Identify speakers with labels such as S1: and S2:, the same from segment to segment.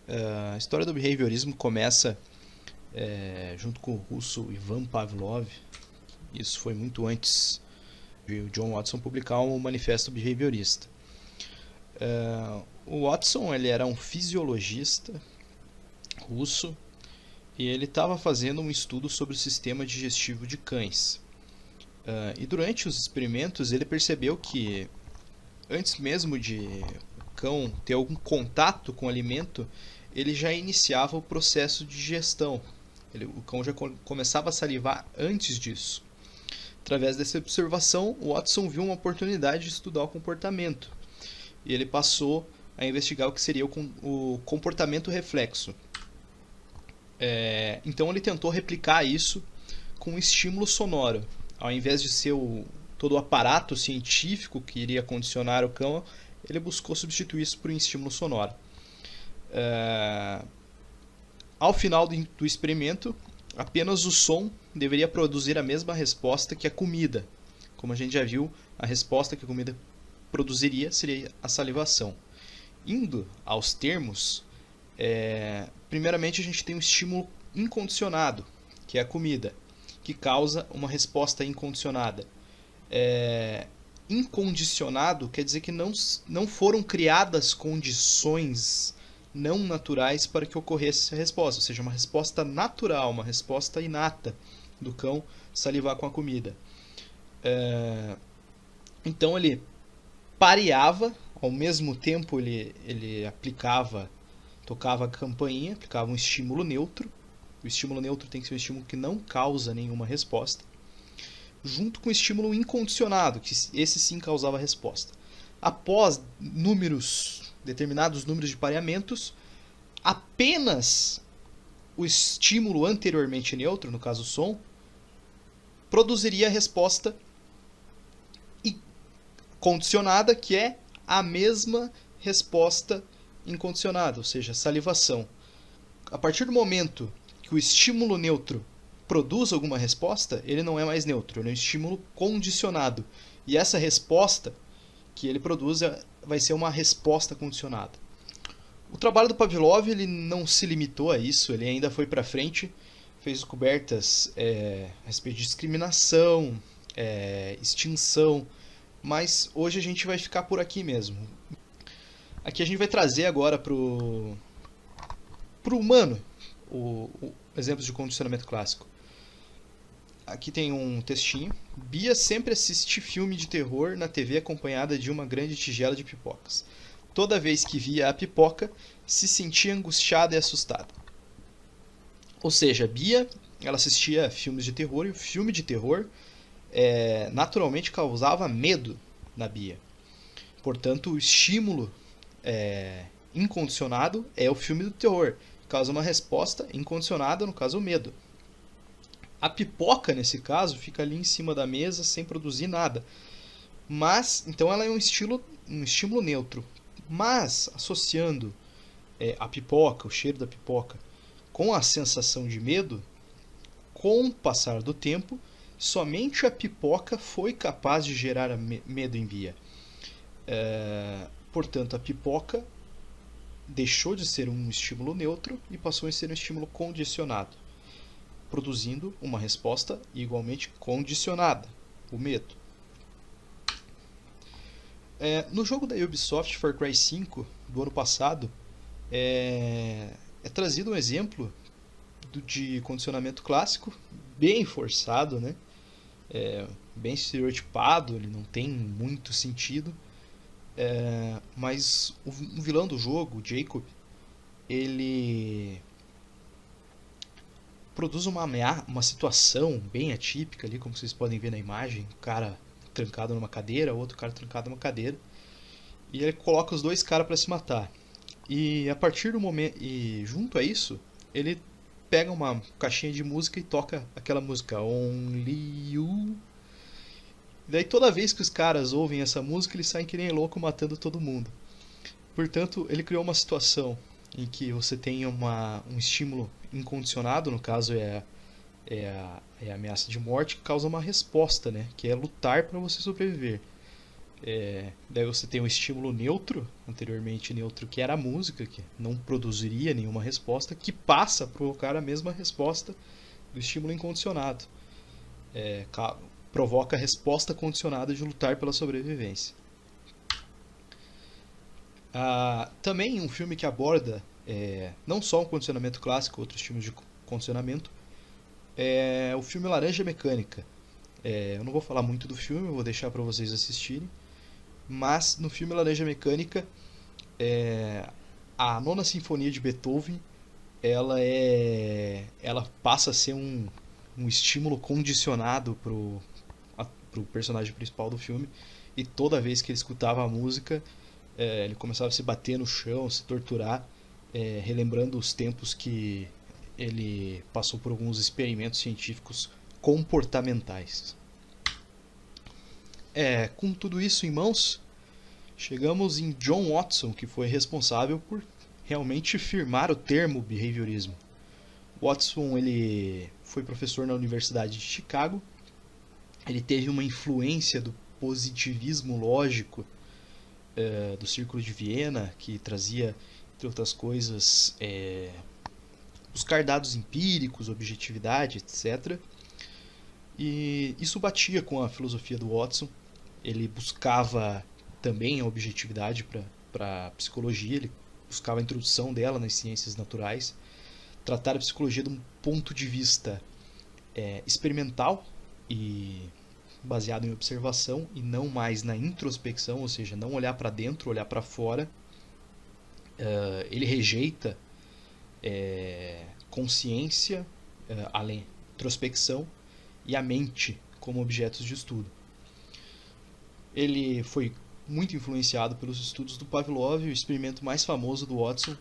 S1: A história do behaviorismo começa junto com o russo Ivan Pavlov. Isso foi muito antes de o John Watson publicar um manifesto behaviorista. O Watson ele era um fisiologista russo e ele estava fazendo um estudo sobre o sistema digestivo de cães. E durante os experimentos ele percebeu que antes mesmo de o cão ter algum contato com o alimento, ele já iniciava o processo de digestão. O cão já começava a salivar antes disso. Através dessa observação, o Watson viu uma oportunidade de estudar o comportamento. E ele passou a investigar o que seria o comportamento reflexo. Então ele tentou replicar isso com um estímulo sonoro. Ao invés de ser todo o aparato científico que iria condicionar o cão, ele buscou substituir isso por um estímulo sonoro. Ao final do experimento, apenas o som deveria produzir a mesma resposta que a comida. Como a gente já viu, a resposta que a comida produziria seria a salivação. Indo aos termos, primeiramente a gente tem um estímulo incondicionado, que é a comida, que causa uma resposta incondicionada. Incondicionado quer dizer que não foram criadas condições não naturais para que ocorresse essa resposta, ou seja, uma resposta natural, uma resposta inata do cão salivar com a comida. Então ele pareava, ao mesmo tempo ele tocava a campainha, aplicava um estímulo neutro. O estímulo neutro tem que ser um estímulo que não causa nenhuma resposta, junto com o estímulo incondicionado, que esse sim causava resposta. Após determinados números de pareamentos, apenas o estímulo anteriormente neutro, no caso o som, produziria a resposta condicionada, que é a mesma resposta incondicionada, ou seja, salivação. A partir do momento que o estímulo neutro produz alguma resposta, ele não é mais neutro, ele é um estímulo condicionado. E essa resposta que ele produz vai ser uma resposta condicionada. O trabalho do Pavlov ele não se limitou a isso, ele ainda foi para frente, fez descobertas a respeito de discriminação, extinção, mas hoje a gente vai ficar por aqui mesmo. Aqui a gente vai trazer agora pro humano exemplos de condicionamento clássico. Aqui tem um textinho. Bia sempre assiste filme de terror na TV acompanhada de uma grande tigela de pipocas. Toda vez que via a pipoca, se sentia angustiada e assustada. Ou seja, Bia ela assistia filmes de terror e o filme de terror naturalmente causava medo na Bia. Portanto, o estímulo incondicionado é o filme do terror. Causa uma resposta incondicionada, no caso o medo. A pipoca, nesse caso, fica ali em cima da mesa sem produzir nada. Mas, então ela é um estímulo neutro. Mas, associando a pipoca, o cheiro da pipoca, com a sensação de medo, com o passar do tempo, somente a pipoca foi capaz de gerar medo em Bia. Portanto, a pipoca deixou de ser um estímulo neutro e passou a ser um estímulo condicionado, produzindo uma resposta igualmente condicionada, o medo. No jogo da Ubisoft Far Cry 5 do ano passado, é trazido um exemplo de condicionamento clássico, bem forçado, né? Bem estereotipado, ele não tem muito sentido. Mas o vilão do jogo, Jacob, ele produz uma situação bem atípica ali, como vocês podem ver na imagem, um cara trancado numa cadeira, outro cara trancado numa cadeira, e ele coloca os dois caras para se matar. E a partir do momento, e junto a isso, ele pega uma caixinha de música e toca aquela música Only You. E daí toda vez que os caras ouvem essa música, eles saem que nem louco matando todo mundo. Portanto, ele criou uma situação em que você tem um estímulo incondicionado, no caso é a ameaça de morte, que causa uma resposta, né? Que é lutar para você sobreviver. Daí você tem um estímulo neutro, anteriormente neutro, que era a música, que não produziria nenhuma resposta, que passa a provocar a mesma resposta do estímulo incondicionado. É, provoca a resposta condicionada de lutar pela sobrevivência. Também um filme que aborda não só um condicionamento clássico, outros tipos de condicionamento, é o filme Laranja Mecânica. Eu não vou falar muito do filme, eu vou deixar para vocês assistirem, mas no filme Laranja Mecânica, a Nona Sinfonia de Beethoven, ela passa a ser um estímulo condicionado pro personagem principal do filme, e toda vez que ele escutava a música, ele começava a se bater no chão, se torturar, relembrando os tempos que ele passou por alguns experimentos científicos comportamentais. Com tudo isso em mãos, chegamos em John Watson, que foi responsável por realmente firmar o termo behaviorismo. Watson, ele foi professor na Universidade de Chicago. Ele teve uma influência do positivismo lógico do Círculo de Viena, que trazia, entre outras coisas, buscar dados empíricos, objetividade, etc. E isso batia com a filosofia do Watson. Ele buscava também a objetividade para a psicologia, ele buscava a introdução dela nas ciências naturais, tratar a psicologia de um ponto de vista experimental e baseado em observação, e não mais na introspecção, ou seja, não olhar para dentro, olhar para fora. Ele rejeita consciência, além introspecção, e a mente como objetos de estudo. Ele foi muito influenciado pelos estudos do Pavlov. O experimento mais famoso do Watson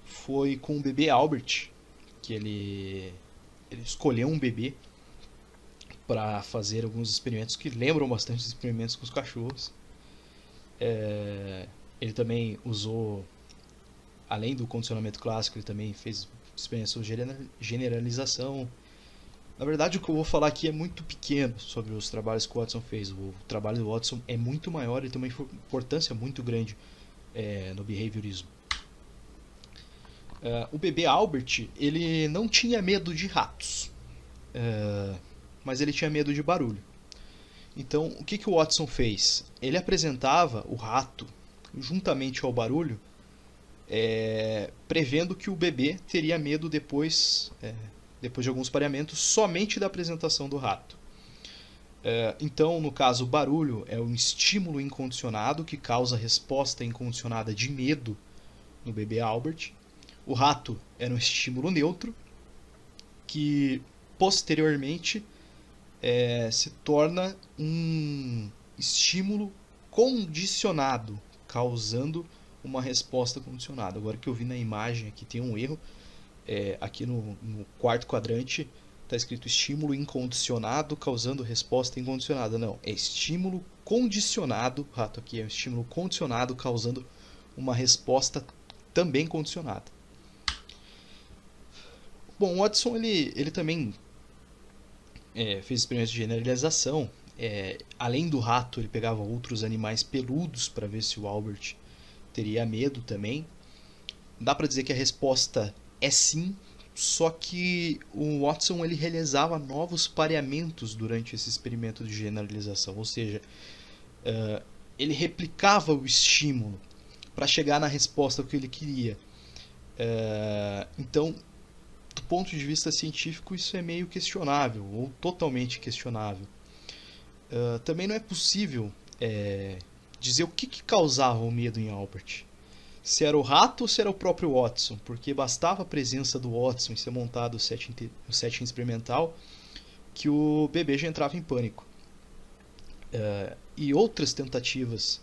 S1: foi com o bebê Albert, que ele escolheu um bebê para fazer alguns experimentos que lembram bastante os experimentos com os cachorros. Ele também usou, além do condicionamento clássico, ele também fez experiências de generalização. Na verdade, o que eu vou falar aqui é muito pequeno sobre os trabalhos que o Watson fez. O trabalho do Watson é muito maior e tem uma importância muito grande no behaviorismo. O bebê Albert, ele não tinha medo de ratos, mas ele tinha medo de barulho. Então, o que o Watson fez? Ele apresentava o rato juntamente ao barulho, prevendo que o bebê teria medo depois de alguns pareamentos, somente da apresentação do rato. Então, no caso, o barulho é um estímulo incondicionado que causa resposta incondicionada de medo no bebê Albert. O rato era um estímulo neutro que posteriormente se torna um estímulo condicionado, causando uma resposta condicionada. Agora que eu vi na imagem aqui tem um erro. Aqui no quarto quadrante está escrito estímulo incondicionado causando resposta incondicionada. Não, é estímulo condicionado. O rato aqui é um estímulo condicionado causando uma resposta também condicionada. Bom, o Watson ele também fez experiências de generalização. Além do rato, ele pegava outros animais peludos para ver se o Albert teria medo também. Dá para dizer que a resposta é sim, só que o Watson ele realizava novos pareamentos durante esse experimento de generalização, ou seja, ele replicava o estímulo para chegar na resposta que ele queria. Então, do ponto de vista científico, isso é meio questionável, ou totalmente questionável. Também não é possível dizer o que causava o medo em Albert. Se era o rato ou se era o próprio Watson, porque bastava a presença do Watson em ser montado o setting experimental que o bebê já entrava em pânico. E outras tentativas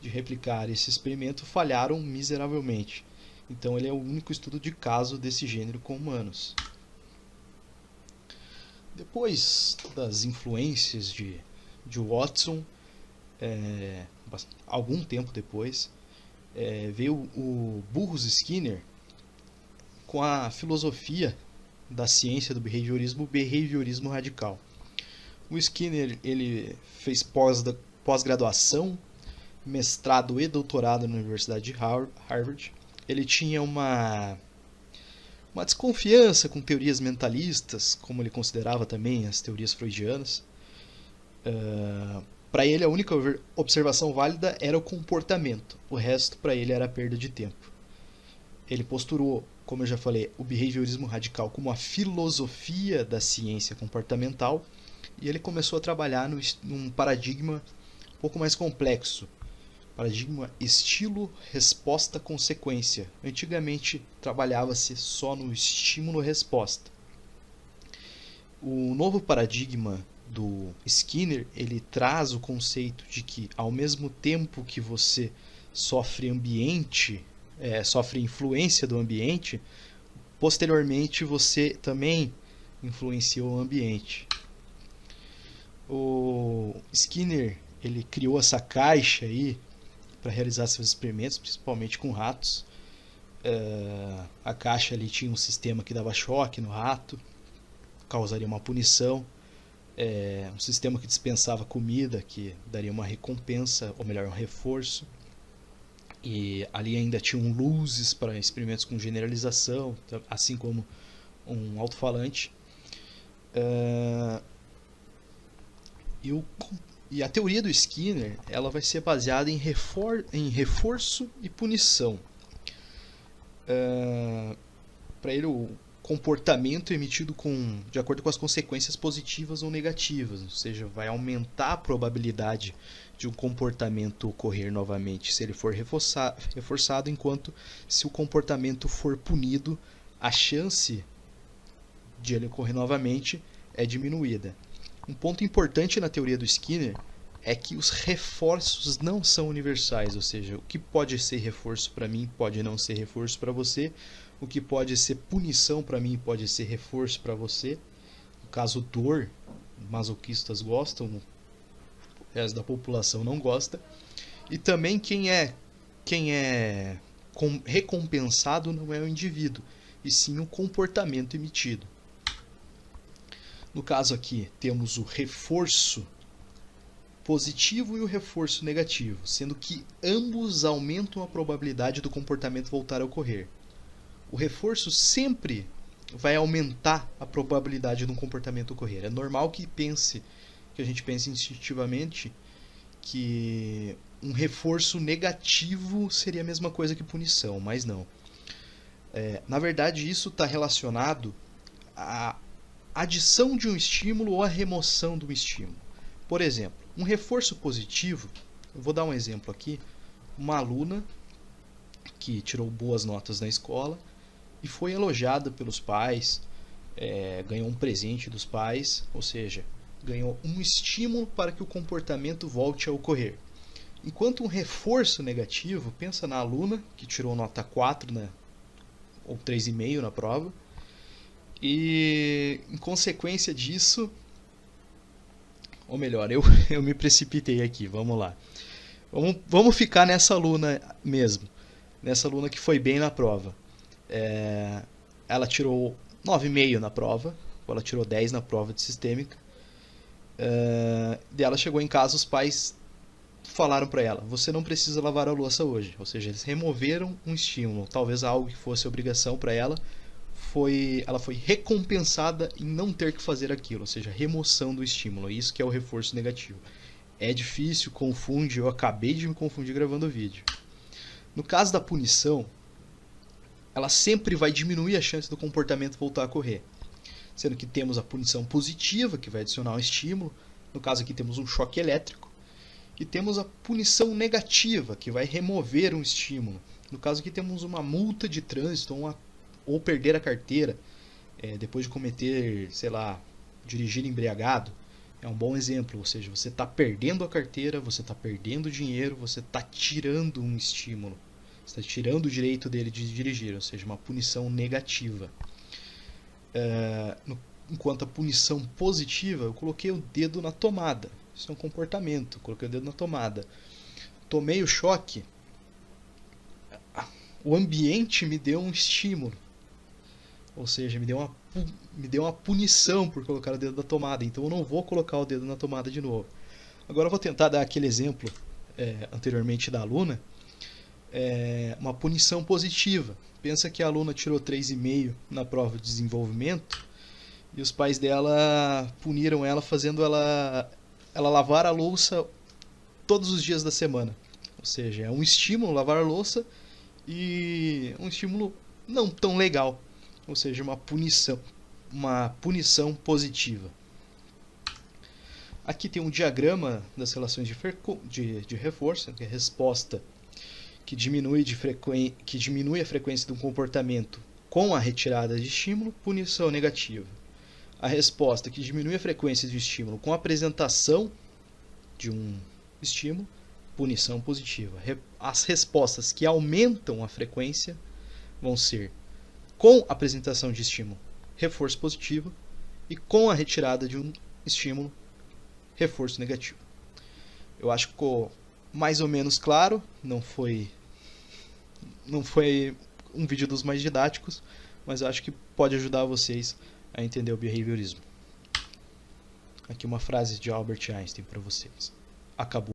S1: de replicar esse experimento falharam miseravelmente. Então ele é o único estudo de caso desse gênero com humanos. Depois das influências de Watson, algum tempo depois, veio o Burrus Skinner com a filosofia da ciência do behaviorismo, o behaviorismo radical. O Skinner ele fez pós-graduação mestrado e doutorado na Universidade de Harvard. Ele tinha uma desconfiança com teorias mentalistas, como ele considerava também as teorias freudianas. Para ele, a única observação válida era o comportamento. O resto, para ele, era perda de tempo. Ele posturou, como eu já falei, o behaviorismo radical como a filosofia da ciência comportamental, e ele começou a trabalhar num paradigma um pouco mais complexo. Paradigma estilo-resposta-consequência. Antigamente trabalhava-se só no estímulo-resposta. O novo paradigma do Skinner, ele traz o conceito de que ao mesmo tempo que você sofre sofre influência do ambiente, posteriormente você também influenciou o ambiente. O Skinner, ele criou essa caixa aí para realizar seus experimentos, principalmente com ratos. A caixa ali tinha um sistema que dava choque no rato, causaria uma punição. Um sistema que dispensava comida, que daria uma recompensa, ou melhor, um reforço. E ali ainda tinham luzes para experimentos com generalização, assim como um alto-falante. E a teoria do Skinner, ela vai ser baseada em reforço e punição. Para ele, o comportamento emitido de acordo com as consequências positivas ou negativas, ou seja, vai aumentar a probabilidade de um comportamento ocorrer novamente se ele for reforçado, enquanto se o comportamento for punido, a chance de ele ocorrer novamente é diminuída. Um ponto importante na teoria do Skinner é que os reforços não são universais, ou seja, o que pode ser reforço para mim pode não ser reforço para você, o que pode ser punição para mim pode ser reforço para você. No caso, dor, masoquistas gostam, o resto da população não gosta. E também quem é recompensado não é o indivíduo, e sim o comportamento emitido. No caso aqui, temos o reforço positivo e o reforço negativo, sendo que ambos aumentam a probabilidade do comportamento voltar a ocorrer. O reforço sempre vai aumentar a probabilidade de um comportamento ocorrer. É normal que a gente pense instintivamente que um reforço negativo seria a mesma coisa que punição, mas não. Na verdade, isso está relacionado à adição de um estímulo ou à remoção de um estímulo. Por exemplo, um reforço positivo, eu vou dar um exemplo aqui, uma aluna que tirou boas notas na escola e foi elogiada pelos pais, ganhou um presente dos pais, ou seja, ganhou um estímulo para que o comportamento volte a ocorrer. Enquanto um reforço negativo, pensa na aluna que tirou nota 4 ou 3,5 na prova, e em consequência disso, ou melhor, eu me precipitei aqui, vamos lá. Vamos ficar nessa aluna mesmo, nessa aluna que foi bem na prova. Ela tirou 9,5 na prova, ou ela tirou 10 na prova de sistêmica. E ela chegou em casa, os pais falaram para ela: você não precisa lavar a louça hoje. Ou seja, eles removeram um estímulo, talvez algo que fosse obrigação para ela. Ela foi recompensada em não ter que fazer aquilo, ou seja, remoção do estímulo. Isso que é o reforço negativo. É difícil, confunde, eu acabei de me confundir gravando o vídeo. No caso da punição, ela sempre vai diminuir a chance do comportamento voltar a ocorrer. Sendo que temos a punição positiva, que vai adicionar um estímulo. No caso aqui temos um choque elétrico. E temos a punição negativa, que vai remover um estímulo. No caso aqui temos uma multa de trânsito ou perder a carteira depois de cometer, dirigir embriagado. É um bom exemplo, ou seja, você está perdendo a carteira, você está perdendo dinheiro, você está tirando um estímulo. Você está tirando o direito dele de dirigir, ou seja, uma punição negativa. Enquanto a punição positiva, eu coloquei o dedo na tomada. Isso é um comportamento, coloquei o dedo na tomada. Tomei o choque, o ambiente me deu um estímulo. Ou seja, me deu uma punição por colocar o dedo na tomada. Então eu não vou colocar o dedo na tomada de novo. Agora eu vou tentar dar aquele exemplo anteriormente da aluna, uma punição positiva. Pensa que a aluna tirou 3,5 na prova de desenvolvimento e os pais dela puniram ela fazendo ela lavar a louça todos os dias da semana. Ou seja, é um estímulo lavar a louça e um estímulo não tão legal. Ou seja, uma punição positiva. Aqui tem um diagrama das relações de reforço, que é a resposta que diminui a frequência de um comportamento com a retirada de estímulo, punição negativa. A resposta que diminui a frequência de estímulo com a apresentação de um estímulo, punição positiva. As respostas que aumentam a frequência vão ser com a apresentação de estímulo, reforço positivo, e com a retirada de um estímulo, reforço negativo. Eu acho que ficou mais ou menos claro, não foi um vídeo dos mais didáticos, mas eu acho que pode ajudar vocês a entender o behaviorismo. Aqui uma frase de Albert Einstein para vocês. Acabou.